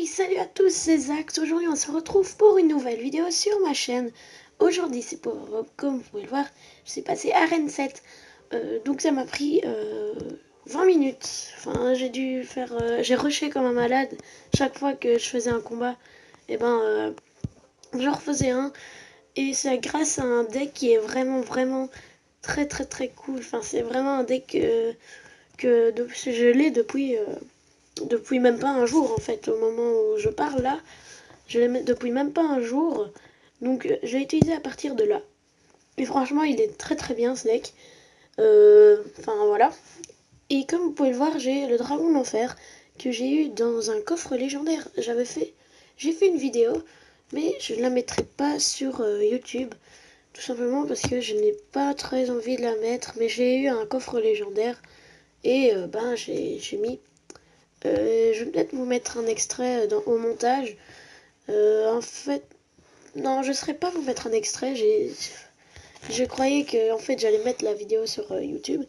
Hey, salut à tous, c'est Zach. Aujourd'hui, on se retrouve pour une nouvelle vidéo sur ma chaîne. Aujourd'hui, c'est pour, comme vous pouvez le voir, je suis passé à Arène 7. Donc ça m'a pris 20 minutes. Enfin, j'ai dû faire... j'ai rushé comme un malade. Chaque fois que je faisais un combat, et j'en refaisais un. Et c'est grâce à un deck qui est vraiment très cool. Enfin, c'est vraiment un deck je l'ai depuis même pas un jour en fait, au moment où je parle là, je l'ai depuis même pas un jour, donc je l'ai utilisé à partir de là. Et franchement, il est très bien ce deck. Enfin voilà. Et comme vous pouvez le voir, j'ai le dragon de l'enfer que j'ai eu dans un coffre légendaire. J'ai fait une vidéo, mais je ne la mettrai pas sur YouTube, tout simplement parce que je n'ai pas très envie de la mettre. Mais j'ai eu un coffre légendaire et j'ai mis je vais peut-être vous mettre un extrait au montage. En fait, non, je ne saurais pas vous mettre un extrait. Je croyais que en fait j'allais mettre la vidéo sur YouTube,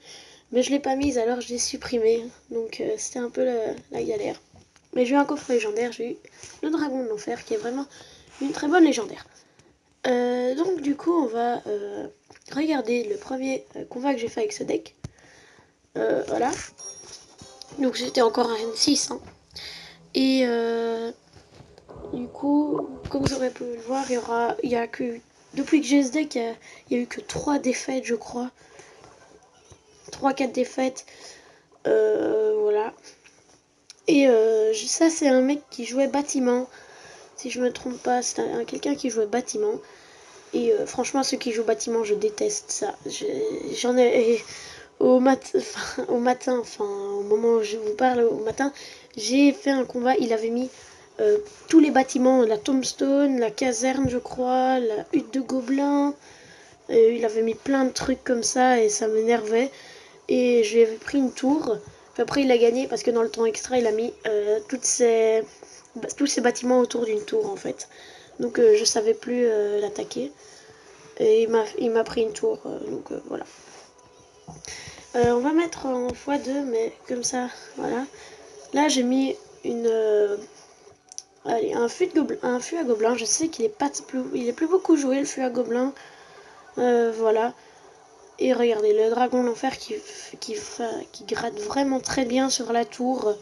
mais je l'ai pas mise, alors je l'ai supprimée. Donc c'était un peu la galère. Mais j'ai eu un coffre légendaire, j'ai eu le dragon de l'enfer qui est vraiment une très bonne légendaire. Donc du coup on va regarder le premier combat que j'ai fait avec ce deck. Voilà. Donc c'était encore un N6. Hein. Et du coup, comme vous aurez pu le voir, il y a que depuis que j'ai ce deck, il y a eu que 3 défaites, je crois. 3-4 défaites. Voilà. Et ça, c'est un mec qui jouait bâtiment. Si je me trompe pas, c'est quelqu'un qui jouait bâtiment. Et franchement, ceux qui jouent bâtiment, je déteste ça. J'en ai. Au matin, enfin, au moment où je vous parle, au matin, j'ai fait un combat. Il avait mis tous les bâtiments, la tombstone, la caserne, je crois, la hutte de gobelins. Il avait mis plein de trucs comme ça et ça m'énervait. Et je lui avais pris une tour. Puis après, il a gagné parce que dans le temps extra, il a mis tous ces bâtiments autour d'une tour en fait. Donc je savais plus l'attaquer. Et il m'a pris une tour. Voilà. On va mettre en x2, mais comme ça, voilà. Là, j'ai mis allez, un fût à gobelin. Je sais qu'il est plus beaucoup joué, le fût à gobelin. Voilà. Et regardez, le dragon de l'enfer qui gratte vraiment très bien sur la tour.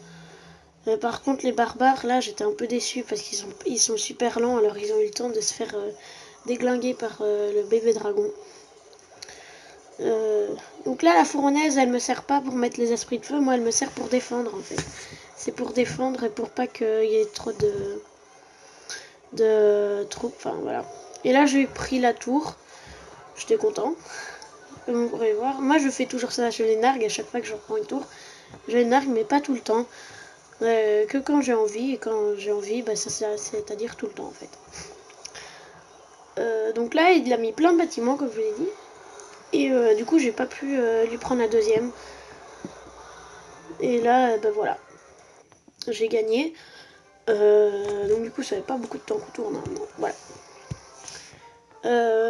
Par contre, les barbares, là, j'étais un peu déçue parce qu'ils sont super lents. Alors, ils ont eu le temps de se faire déglinguer par le bébé dragon. Donc là, la fournaise, elle me sert pas pour mettre les esprits de feu. Moi, elle me sert pour défendre, en fait. C'est pour défendre et pour pas qu'il y ait trop de troupes. Enfin, voilà. Et là, j'ai pris la tour. J'étais content. Comme vous pourrez voir. Moi, je fais toujours ça. Je les nargue à chaque fois que je reprends une tour. Je les nargue, mais pas tout le temps. Que quand j'ai envie. Et quand j'ai envie, c'est-à-dire tout le temps, en fait. Donc là, il a mis plein de bâtiments, comme je vous l'ai dit. Et du coup, j'ai pas pu lui prendre la deuxième. Et là, voilà. J'ai gagné. Donc du coup, ça n'avait pas beaucoup de temps qu'on tourne. Hein. Voilà.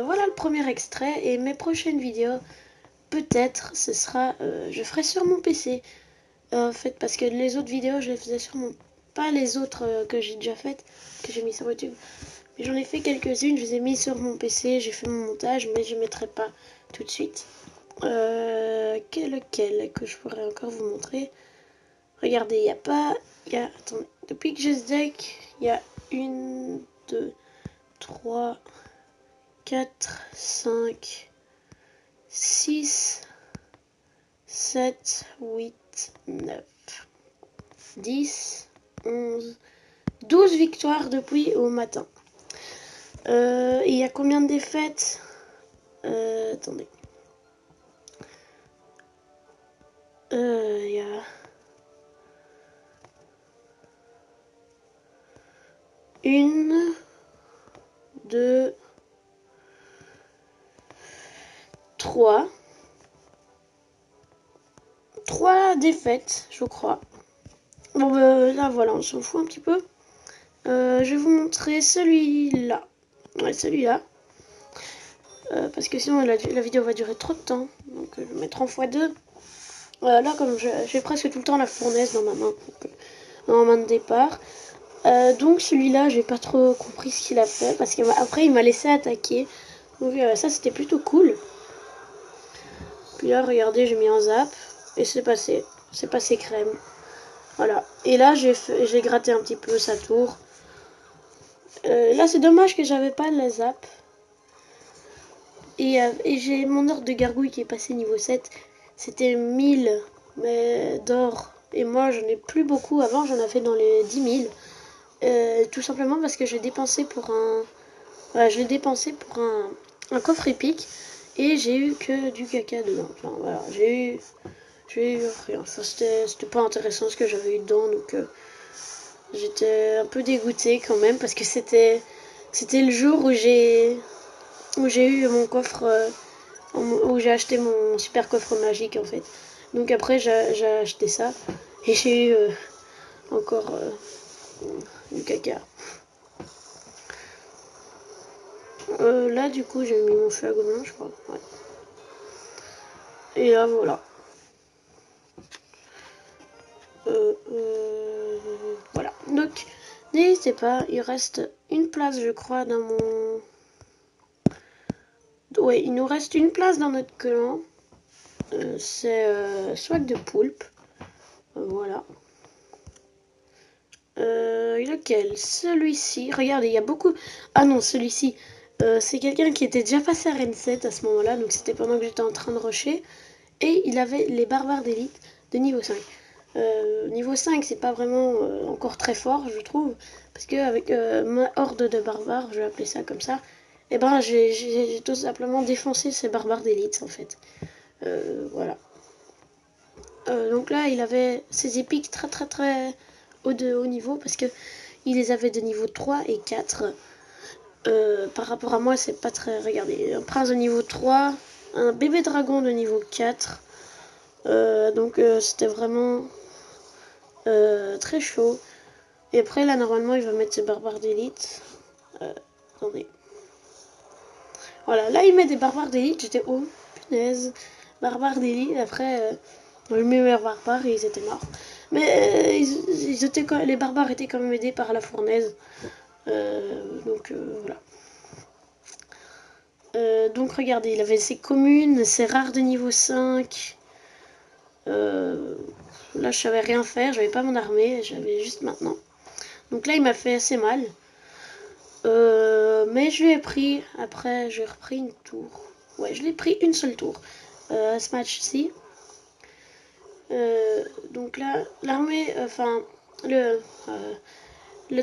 Voilà le premier extrait. Et mes prochaines vidéos, peut-être, ce sera... je ferai sur mon PC. En fait, parce que les autres vidéos, je les faisais sur mon... Pas les autres que j'ai déjà faites, que j'ai mis sur YouTube. Mais j'en ai fait quelques-unes, je les ai mis sur mon PC, j'ai fait mon montage, mais je ne mettrai pas tout de suite. Lequel que je pourrais encore vous montrer. Regardez, il n'y a pas... Attendez, depuis que j'ai ce deck, il y a 1, 2, 3, 4, 5, 6, 7, 8, 9, 10, 11, 12 victoires depuis au matin. Et il y a combien de défaites? Attendez. Il y a... 1, 2, 3. 3 défaites, je crois. Bon, là, voilà, on s'en fout un petit peu. Je vais vous montrer celui-là. Ouais, celui-là. Parce que sinon, la vidéo va durer trop de temps. Donc, je vais mettre en x2. Là, comme j'ai presque tout le temps la fournaise dans ma main. Donc, dans ma main de départ. Donc celui-là, j'ai pas trop compris ce qu'il a fait parce qu'après il m'a laissé attaquer. Donc ça c'était plutôt cool. Puis là, regardez, j'ai mis un zap et c'est passé. C'est passé crème. Voilà. Et là, j'ai gratté un petit peu sa tour. Là, c'est dommage que j'avais pas la zap. Et j'ai mon ordre de gargouille qui est passé niveau 7. C'était 1000 d'or. Et moi, j'en ai plus beaucoup. Avant, j'en avais dans les 10 000. Tout simplement parce que j'ai dépensé pour un... Voilà, je l'ai dépensé pour un coffre épique. Et j'ai eu que du caca dedans. Enfin, voilà, j'ai eu rien. Enfin, c'était pas intéressant ce que j'avais eu dedans. Donc, j'étais un peu dégoûtée quand même. Parce que c'était le jour où j'ai eu mon coffre... où j'ai acheté mon super coffre magique en fait. Donc après j'ai acheté ça et j'ai eu encore du caca. Là du coup j'ai mis mon feu à gobelin je crois. Ouais. Et là voilà. Voilà. Donc n'hésitez pas, il reste une place je crois dans mon... Ouais, il nous reste une place dans notre clan. C'est swag de poulpe. Voilà. Lequel? Celui-ci. Regardez, il y a beaucoup... Ah non, celui-ci. C'est quelqu'un qui était déjà passé à Rennes 7 à ce moment-là. Donc c'était pendant que j'étais en train de rusher. Et il avait les barbares d'élite de niveau 5. Niveau 5, c'est pas vraiment encore très fort, je trouve. Parce qu'avec ma horde de barbares, je vais appeler ça comme ça, et ben j'ai tout simplement défoncé ces barbares d'élite en fait. Voilà. Donc là, il avait ses épiques très très très haut niveau parce que il les avait de niveau 3 et 4. Par rapport à moi, c'est pas très... Regardez, un prince de niveau 3, un bébé dragon de niveau 4. Donc c'était vraiment très chaud. Et après, là, normalement, il va mettre ses barbares d'élite. Attendez. Voilà, là, il met des barbares d'élite. J'étais... Oh, punaise. Barbares d'élite. Après, je mets mes barbares et ils étaient morts. Mais ils étaient les barbares étaient quand même aidés par la fournaise. Donc voilà. Donc regardez, il avait ses communes, ses rares de niveau 5. Là je savais rien faire, j'avais pas mon armée, j'avais juste maintenant. Donc là il m'a fait assez mal. Mais je lui ai pris, après j'ai repris une tour. Ouais, je l'ai pris une seule tour à ce match-ci. Donc là, l'armée, enfin, le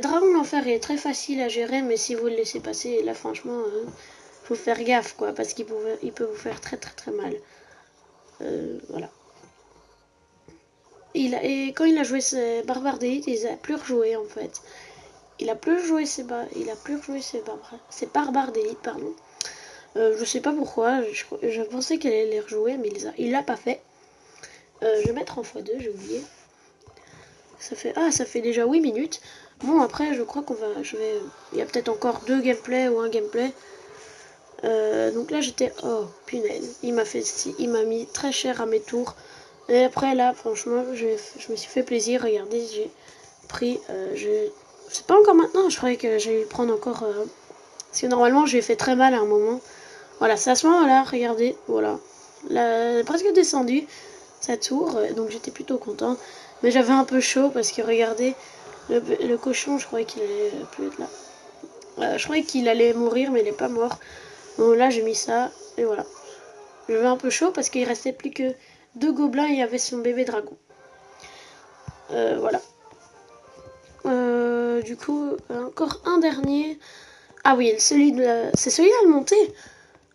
dragon d'enfer est très facile à gérer, mais si vous le laissez passer, là franchement, faut faire gaffe quoi, parce qu'il peut vous faire très très très mal. Voilà. Et quand il a joué ses barbares d'élite, il a plus rejoué en fait. Il a plus joué ses barbares d'élite, pardon. Je sais pas pourquoi, je pensais qu'elle allait les rejouer, mais il l'a pas fait. Je vais mettre en x2, j'ai oublié. Ça fait déjà 8 minutes. Bon, après, je crois il y a peut-être encore 2 gameplays ou un gameplay. Donc là, j'étais... Oh, punaise. Il m'a mis très cher à mes tours. Et après, là, franchement, je me suis fait plaisir. Regardez, j'ai pris... C'est pas encore maintenant, je croyais que j'allais le prendre encore... Parce que normalement, j'ai fait très mal à un moment. Voilà, c'est à ce moment-là, regardez, voilà. Là, presque descendu, sa tour, donc j'étais plutôt content. Mais j'avais un peu chaud parce que regardez, le cochon, je croyais qu'il allait plus être là. Je croyais qu'il allait mourir, mais il est pas mort. Bon, là, j'ai mis ça, et voilà. J'avais un peu chaud parce qu'il restait plus que 2 gobelins et il y avait son bébé dragon. Voilà. Du coup, encore un dernier. Ah oui, c'est celui-là le monté.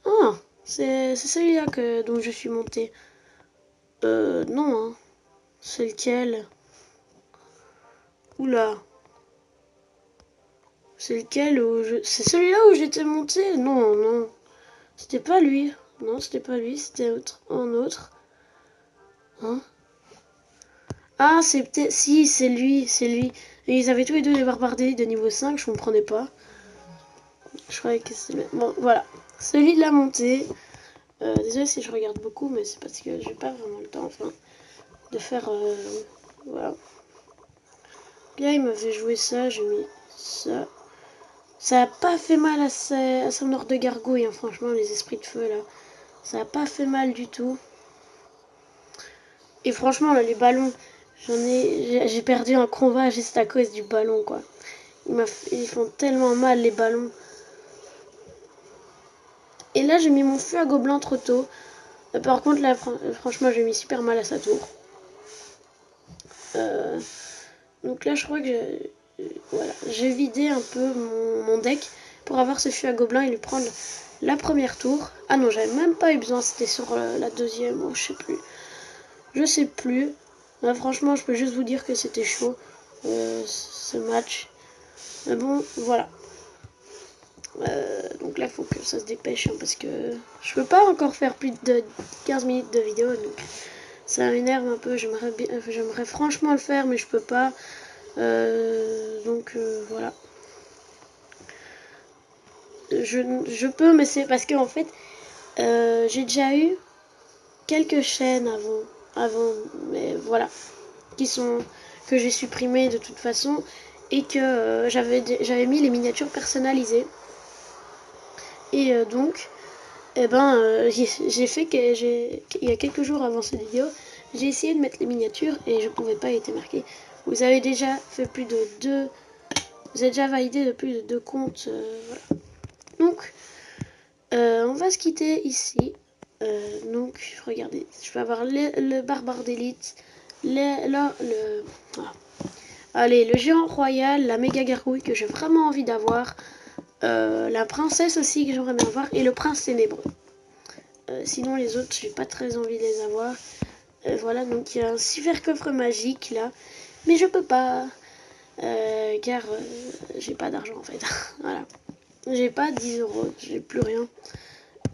Ah, c'est celui-là dont je suis monté. Non, hein. C'est lequel? Oula. C'est lequel où C'est celui-là où j'étais monté? Non, non. C'était pas lui. Non, c'était pas lui, c'était un autre. Hein? Ah, c'est peut-être... Si, c'est lui, c'est lui. Et ils avaient tous les deux des barbares d'élite de niveau 5, je comprenais pas. Je croyais que c'était... Bon, voilà. Celui de la montée. Désolé si je regarde beaucoup, mais c'est parce que j'ai pas vraiment le temps, enfin, de faire... voilà. Là, il m'a fait jouer ça, j'ai mis ça. Ça a pas fait mal à son ordre de gargouille, hein, franchement, les esprits de feu, là. Ça a pas fait mal du tout. Et franchement, là, les ballons, j'ai perdu un combat juste à cause du ballon, quoi. Ils font tellement mal, les ballons. Et là, j'ai mis mon feu à gobelin trop tôt. Par contre, là, franchement, j'ai mis super mal à sa tour. Donc là, je crois que voilà, j'ai vidé un peu mon deck pour avoir ce feu à gobelin et lui prendre la première tour. Ah non, j'avais même pas eu besoin, c'était sur la deuxième, ou je sais plus. Je sais plus. Là, franchement, je peux juste vous dire que c'était chaud, ce match. Mais bon, voilà. Donc là, faut que ça se dépêche, hein, parce que je peux pas encore faire plus de 15 minutes de vidéo, donc ça m'énerve un peu. J'aimerais franchement le faire, mais je peux pas. Donc voilà. Je peux, mais c'est parce que en fait, j'ai déjà eu quelques chaînes avant, mais voilà, que j'ai supprimées de toute façon, et que j'avais mis les miniatures personnalisées. Et donc, eh ben, j'ai fait que il y a quelques jours avant cette vidéo, j'ai essayé de mettre les miniatures et je pouvais pas, il était marqué. Vous avez déjà fait plus de 2, vous avez déjà validé de plus de 2 comptes, voilà. Donc, on va se quitter ici. Donc, regardez, je vais avoir le barbare d'élite, allez, le géant royal, la méga gargouille que j'ai vraiment envie d'avoir, la princesse aussi que j'aimerais bien avoir, et le prince ténébreux. Sinon, les autres, j'ai pas très envie de les avoir. Voilà, donc il y a un super coffre magique là, mais je peux pas, car j'ai pas d'argent en fait. Voilà, j'ai pas 10 euros, j'ai plus rien.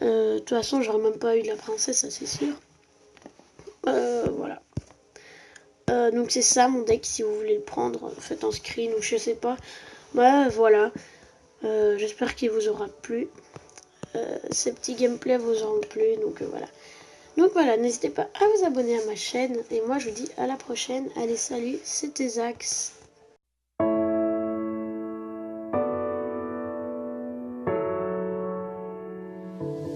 De toute façon, j'aurais même pas eu de la princesse, ça c'est sûr. Voilà. Donc c'est ça mon deck, si vous voulez le prendre, faites un screen ou je sais pas. Ouais, voilà. J'espère qu'il vous aura plu. Ces petits gameplays vous auront plu, donc voilà. Donc voilà, n'hésitez pas à vous abonner à ma chaîne. Et moi je vous dis à la prochaine. Allez, salut, c'était Zax.